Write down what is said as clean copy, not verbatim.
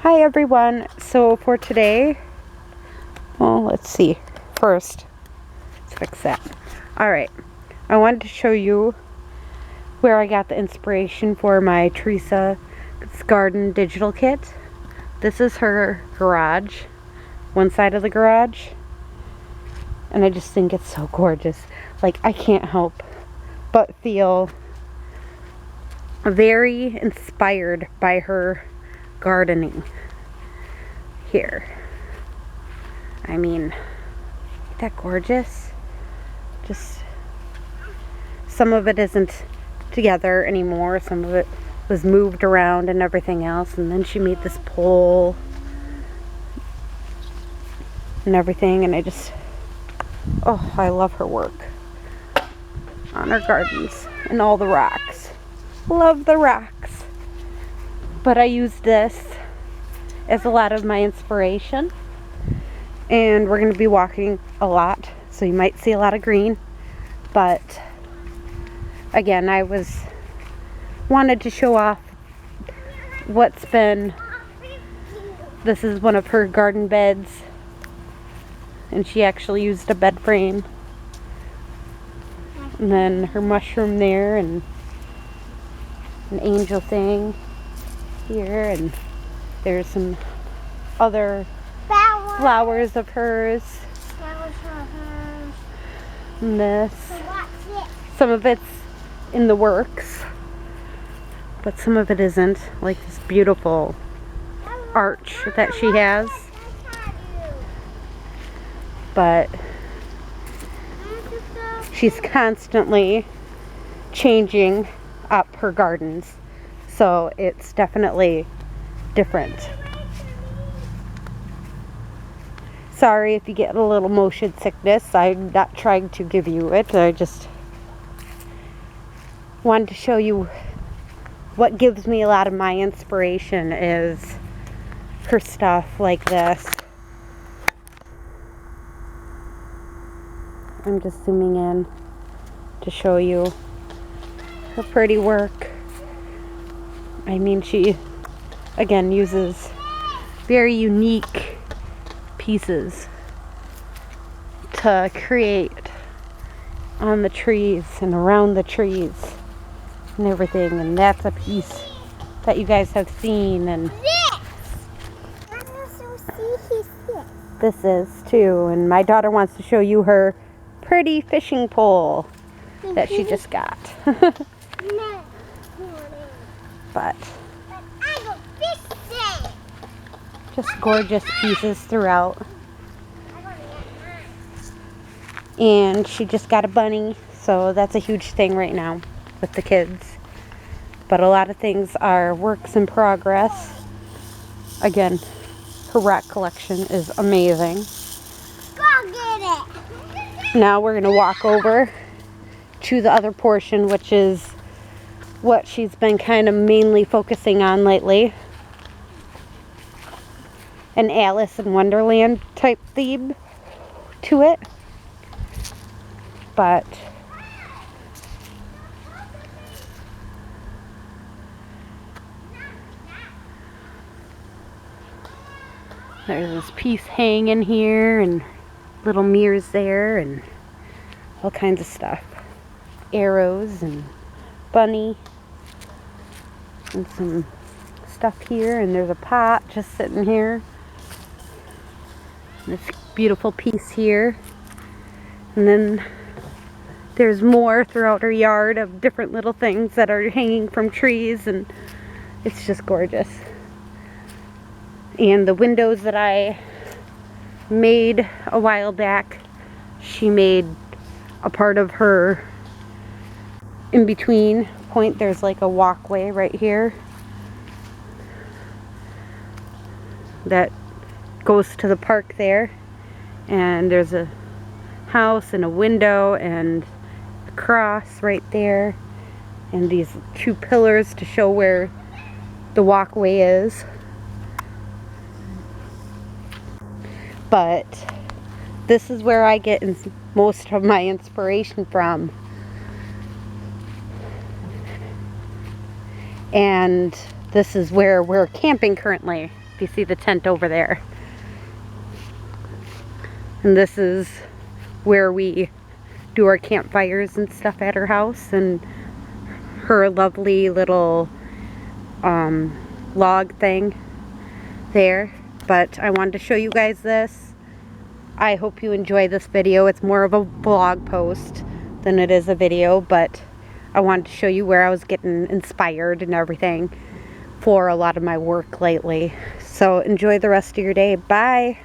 Hi everyone. So for today, well, let's see. First, let's fix that. Alright, I wanted to show you where I got the inspiration for my Teresa garden digital kit. This is her garage, one side of the garage, and I just think it's so gorgeous. Like, I can't help but feel very inspired by her gardening here. I mean, isn't that gorgeous? Just some of it isn't together anymore. Some of it was moved around and everything else, and then she made this pole and everything, and I love her work on her gardens and all the rocks. Love the rocks. But I use this as a lot of my inspiration, and we're going to be walking a lot, so you might see a lot of green. But again, I wanted to show off this is one of her garden beds, and she actually used a bed frame, and then her mushroom there, and an angel thing here, and there's some other flowers of hers. And this. Some of it's in the works, but some of it isn't. Like this beautiful arch that she has. But she's constantly changing up her gardens, so it's definitely different. Sorry if you get a little motion sickness. I'm not trying to give you it. I just wanted to show you what gives me a lot of my inspiration is her stuff like this. I'm just zooming in to show you her pretty work. I mean, she again uses very unique pieces to create on the trees and around the trees and everything, and that's a piece that you guys have seen, and this is too. And my daughter wants to show you her pretty fishing pole that she just got. But just gorgeous pieces throughout. And she just got a bunny, so that's a huge thing right now with the kids. But a lot of things are works in progress. Again, her rock collection is amazing. Go get it. Now we're going to walk over to the other portion, which is what she's been kind of mainly focusing on lately. An Alice in Wonderland type theme to it. But there's this piece hanging here, and little mirrors there, and all kinds of stuff. Arrows and bunny and some stuff here, and there's a pot just sitting here. This beautiful piece here, and then there's more throughout her yard of different little things that are hanging from trees, and it's just gorgeous. And the windows that I made a while back, she made a part of her in between point. There's like a walkway right here that goes to the park there, and there's a house and a window and a cross right there, and these two pillars to show where the walkway is. But this is where I get most of my inspiration from. And this is where we're camping currently. If you see the tent over there. And this is where we do our campfires and stuff at her house, and her lovely little log thing there. But I wanted to show you guys this. I hope you enjoy this video. It's more of a blog post than it is a video, but I wanted to show you where I was getting inspired and everything for a lot of my work lately. So enjoy the rest of your day. Bye.